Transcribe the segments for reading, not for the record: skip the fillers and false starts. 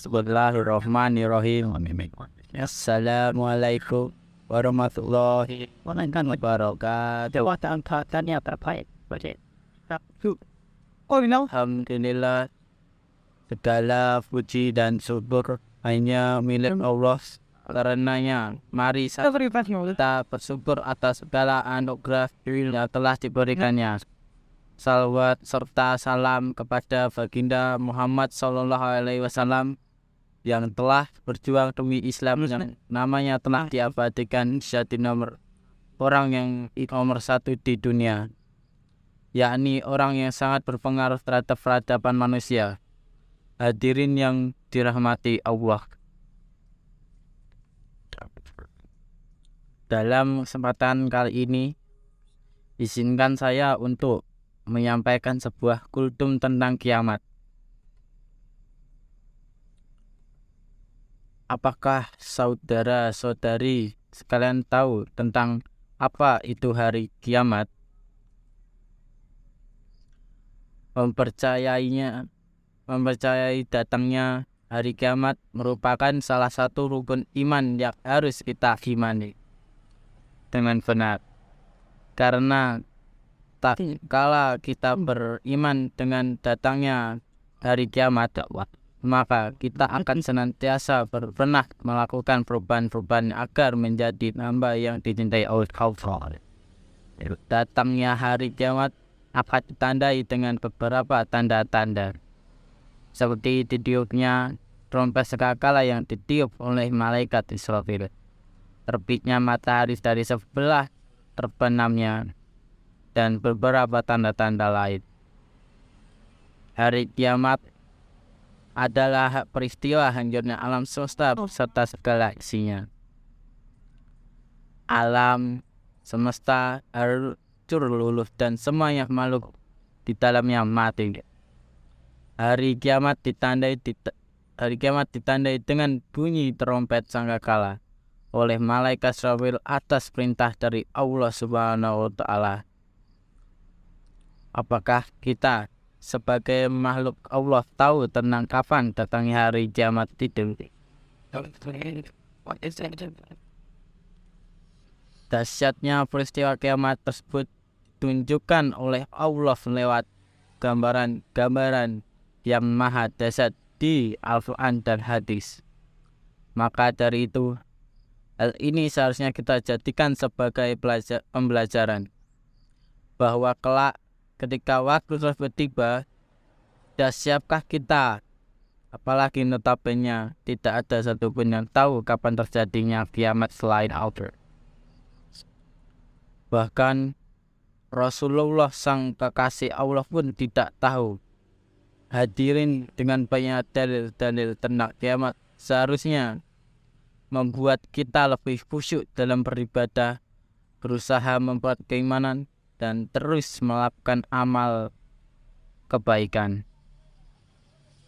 Bismillahirrahmanirrahim. Assalamualaikum warahmatullahi wabarakatuh. Alhamdulillah, segala puji dan syukur hanya milik Allah. Karenanya mari kita bersyukur atas segala anugerah yang telah diberikannya. Salawat serta salam kepada baginda Muhammad SAW yang telah berjuang demi Islam, yang namanya telah diabadikan jadi orang yang nomor satu di dunia, yakni orang yang sangat berpengaruh terhadap peradaban manusia. Hadirin yang dirahmati Allah, dalam kesempatan kali ini izinkan saya untuk menyampaikan sebuah kultum tentang kiamat. Apakah saudara-saudari sekalian tahu tentang apa itu hari kiamat? Mempercayai datangnya hari kiamat merupakan salah satu rukun iman yang harus kita imani dengan benar. Karena tak kala kita beriman dengan datangnya hari kiamat, maka kita akan senantiasa berbenah melakukan perubahan-perubahan agar menjadi hamba yang dicintai Allah. Datangnya hari kiamat akan ditandai dengan beberapa tanda-tanda, seperti ditiupnya trompet sekakala yang ditiup oleh malaikat Israfil, terbitnya matahari dari sebelah terbenamnya, dan beberapa tanda-tanda lain. Hari kiamat adalah peristiwa hancurnya alam semesta serta segala isinya. Alam semesta hancur luluh dan semuanya makhluk di dalamnya mati. Hari kiamat ditandai dengan bunyi trompet sangkakala oleh malaikat Israfil atas perintah dari Allah Subhanahu wa Ta'ala. Apakah kita sebagai makhluk Allah tahu tentang kapan datangnya hari kiamat itu? Dahsyatnya peristiwa kiamat tersebut ditunjukkan oleh Allah lewat gambaran-gambaran yang maha dahsyat di Al-Quran dan hadis. Maka dari itu, hal ini seharusnya kita jadikan sebagai pembelajaran bahwa kelak ketika waktu tersebut tiba, sudah siapkah kita? Apalagi notabene tidak ada satupun yang tahu kapan terjadinya kiamat selain Allah. Bahkan Rasulullah sang kekasih Allah pun tidak tahu. Hadirin, dengan banyak dalil-dalil tentang kiamat seharusnya membuat kita lebih khusyuk dalam beribadah, berusaha membuat keimanan, dan terus melakukan amal kebaikan,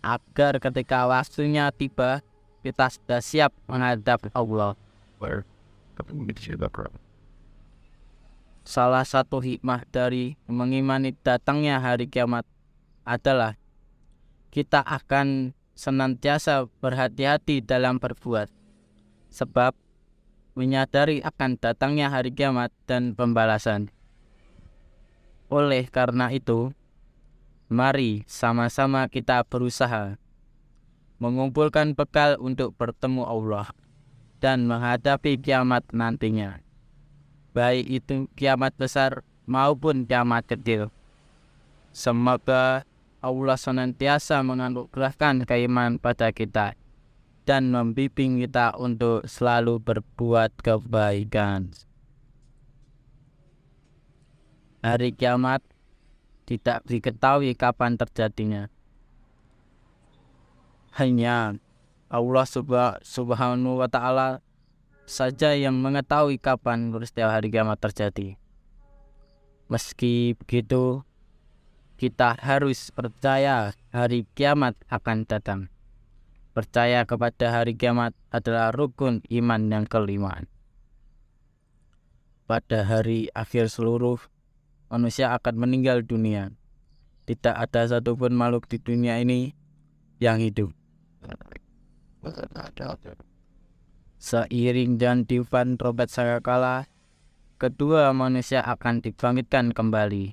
agar ketika waktunya tiba kita sudah siap menghadap Allah. Salah satu hikmah dari mengimani datangnya hari kiamat adalah kita akan senantiasa berhati-hati dalam berbuat, sebab menyadari akan datangnya hari kiamat dan pembalasan. Oleh karena itu, mari sama-sama kita berusaha mengumpulkan bekal untuk bertemu Allah dan menghadapi kiamat nantinya, baik itu kiamat besar maupun kiamat kecil. Semoga Allah senantiasa menganugerahkan keimanan pada kita dan membimbing kita untuk selalu berbuat kebaikan. Hari kiamat tidak diketahui kapan terjadinya. Hanya Allah Subhanahu wa Ta'ala saja yang mengetahui kapan peristiwa hari kiamat terjadi. Meski begitu, kita harus percaya hari kiamat akan datang. Percaya kepada hari kiamat adalah rukun iman yang kelima. Pada hari akhir seluruh manusia akan meninggal dunia. Tidak ada satupun makhluk di dunia ini yang hidup. Seiring dan tiupan trompet sangkakala, kedua manusia akan dibangkitkan kembali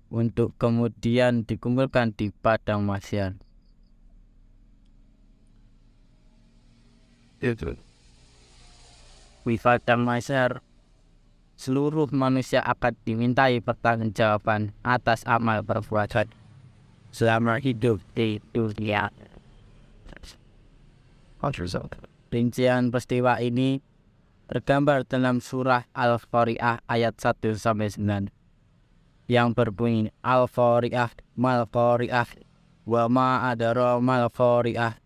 untuk kemudian dikumpulkan di padang mahsyar. Di padang mahsyar, seluruh manusia akan dimintai pertanggungjawaban atas amal perbuatan selama hidup di dunia. Rincian peristiwa ini tergambar dalam surah Al-Qari'ah ayat 1-9 yang berbunyi Al-Qari'ah mal-Qari'ah wa ma adara mal-Qari'ah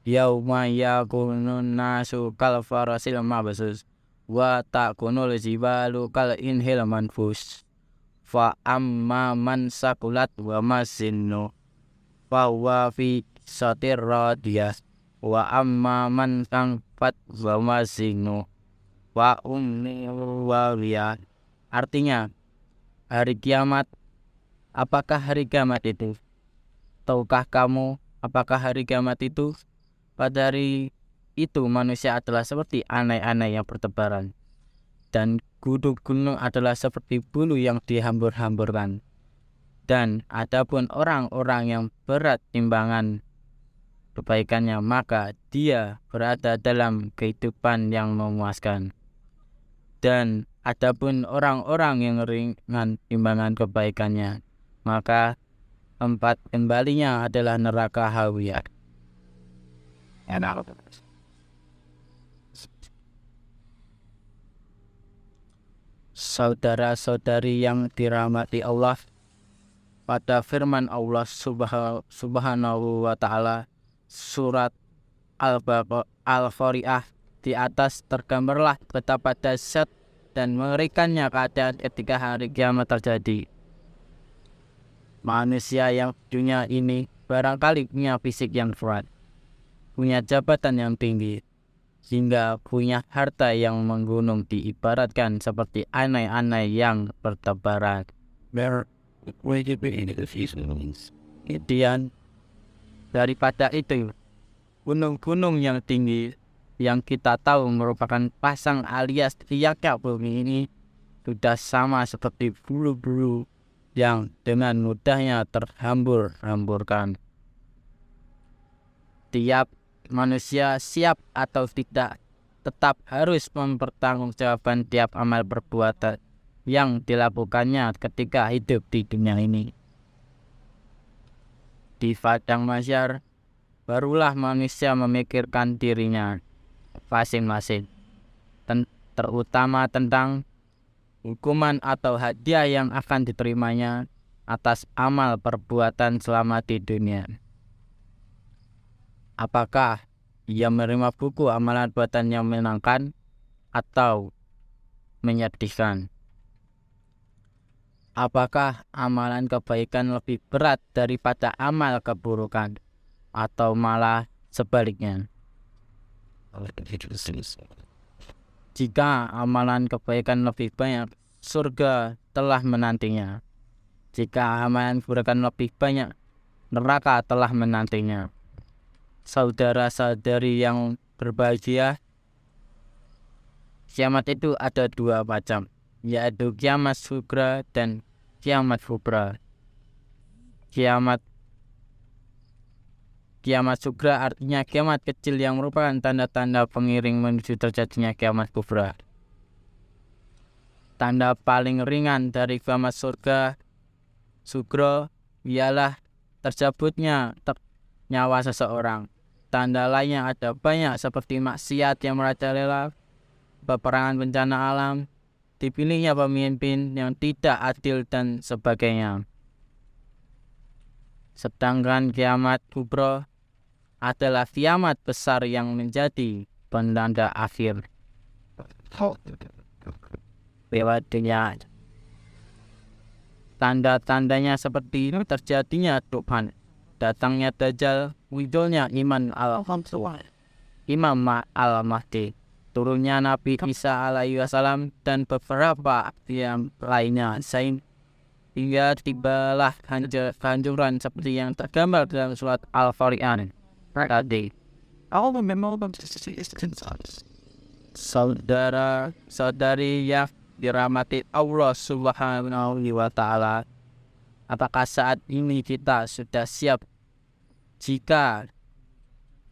yauma yakunun nasu kal farasil mabsus wa takunul jibalu kal inhil manfus fa amma man sakulat wa mazinnu fa huwa fi satir radiyah wa amma man tangfat wa mazinnu wa umni wawiyah. Artinya, hari kiamat, apakah hari kiamat itu? Tahukah kamu apakah hari kiamat itu? Pada hari itu manusia adalah seperti anai-anai yang bertebaran, dan gunung-gunung adalah seperti bulu yang dihambur-hamburkan. Dan adapun orang-orang yang berat timbangan kebaikannya, maka dia berada dalam kehidupan yang memuaskan. Dan adapun orang-orang yang ringan timbangan kebaikannya, maka tempat kembalinya adalah neraka hawiyah. Saudara-saudari yang dirahmati Allah, pada firman Allah subhanahu wa ta'ala surat Al-Qari'ah di atas tergambarlah betapa dahsyat dan mengerikannya keadaan ketika hari kiamat terjadi. Manusia yang dunia ini barangkali punya fisik yang kuat, punya jabatan yang tinggi, hingga punya harta yang menggunung, diibaratkan seperti anai-anai yang bertebaran. Kemudian daripada itu, gunung-gunung yang tinggi yang kita tahu merupakan pasang alias tiaknya bumi ini sudah sama seperti bulu-bulu yang dengan mudahnya terhambur-hamburkan. Tiap manusia siap atau tidak tetap harus mempertanggungjawabkan tiap amal perbuatan yang dilakukannya ketika hidup di dunia ini. Di padang mahsyar, barulah manusia memikirkan dirinya masing-masing, terutama tentang hukuman atau hadiah yang akan diterimanya atas amal perbuatan selama di dunia. Apakah ia menerima buku amalan perbuatan yang menyenangkan atau menyedihkan? Apakah amalan kebaikan lebih berat daripada amal keburukan, atau malah sebaliknya? Jika amalan kebaikan lebih banyak, surga telah menantinya. Jika amalan keburukan lebih banyak, neraka telah menantinya. Saudara-saudari yang berbahagia, kiamat itu ada dua macam, yaitu kiamat sugra dan kiamat kubra. Kiamat sugra artinya kiamat kecil yang merupakan tanda-tanda pengiring menuju terjadinya kiamat kubra. Tanda paling ringan dari kiamat sugra ialah tercabutnya nyawa seseorang. Tanda lainnya ada banyak, seperti maksiat yang merajalela, peperangan, bencana alam, dipilihnya pemimpin yang tidak adil, dan sebagainya. Sedangkan kiamat kubra adalah kiamat besar yang menjadi penanda akhir. Tanda-tandanya seperti terjadinya Tuhan, datangnya Dajjal, wujudnya Imam Al-Mahdi, turunnya Nabi Isa alaihi wasallam, dan beberapa yang lainnya, hingga tibalah kehancuran seperti yang tergambar dalam surat Al-Qari'ah tadi. Saudara-saudari yang dirahmati Allah Subhanahu wa Ta'ala, apakah saat ini kita sudah siap jika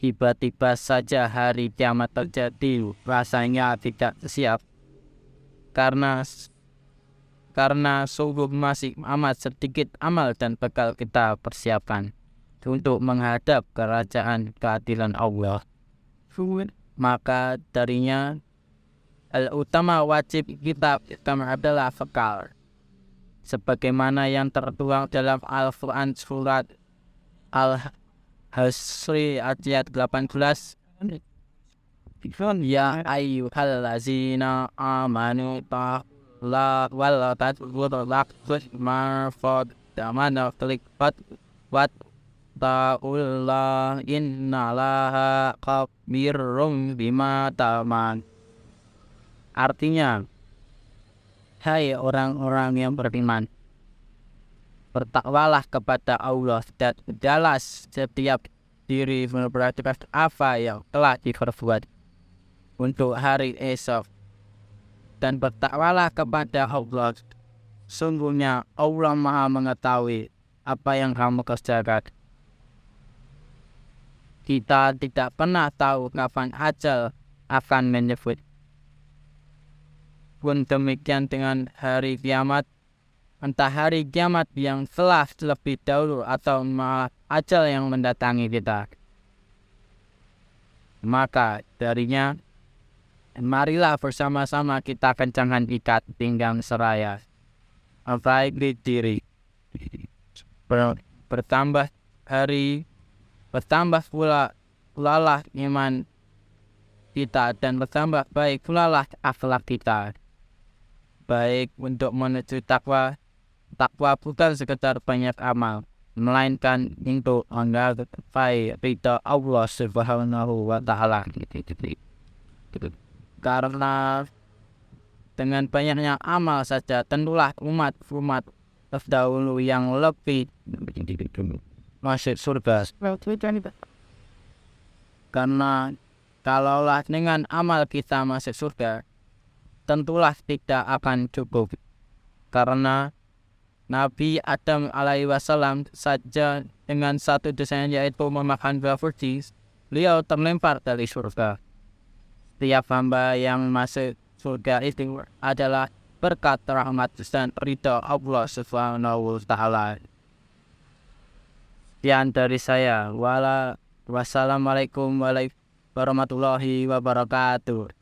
tiba-tiba saja hari kiamat terjadi? Rasanya tidak siap karena sungguh masih amat sedikit amal dan bekal kita persiapkan untuk menghadap kerajaan keadilan Allah. Maka darinya utama wajib kita adalah bekal, sebagaimana yang tertuang dalam Al-Quran surat Al-Hasri ayat 18. Ya ayyuhallazina amanu la wal tadwurlaqtus marfad damana klikpat wat ta'ullah innalaha khabirum bima ta'man. Artinya, hai orang-orang yang beriman, bertakwalah kepada Allah dan berdalas setiap diri memperhatikan apa yang telah diperbuat untuk hari esok, dan bertakwalah kepada Allah. Sungguhnya Allah Maha mengetahui apa yang kamu kerjakan. Kita tidak pernah tahu kapan ajal akan menyebut. Pun demikian dengan hari kiamat, entah hari kiamat yang telah lebih dahulu atau malah ajal yang mendatangi kita. Maka darinya, marilah bersama-sama kita kencangkan ikat pinggang seraya, memperbaiki diri, bertambah hari, bertambah pula lah iman kita, dan bertambah baik pula lah akhlak kita, baik untuk menuju takwa. Takwa bukan sekedar banyak amal, melainkan untuk menggapai ridha Allah Subhanahu wa Ta'ala. Karena dengan banyaknya amal saja tentulah umat terdahulu yang lebih masuk surga. Karena kalaulah dengan amal kita masuk surga, tentulah tidak akan cukup. Karena Nabi Adam alaihi wasallam saja dengan satu dosanya, yaitu memakan buah kursi, beliau terlempar dari surga. Setiap hamba yang masuk surga itu adalah berkat rahmat dan ridha Allah Subhanahu wa Ta'ala. Sekian dari saya. Wassalamualaikum warahmatullahi wabarakatuh.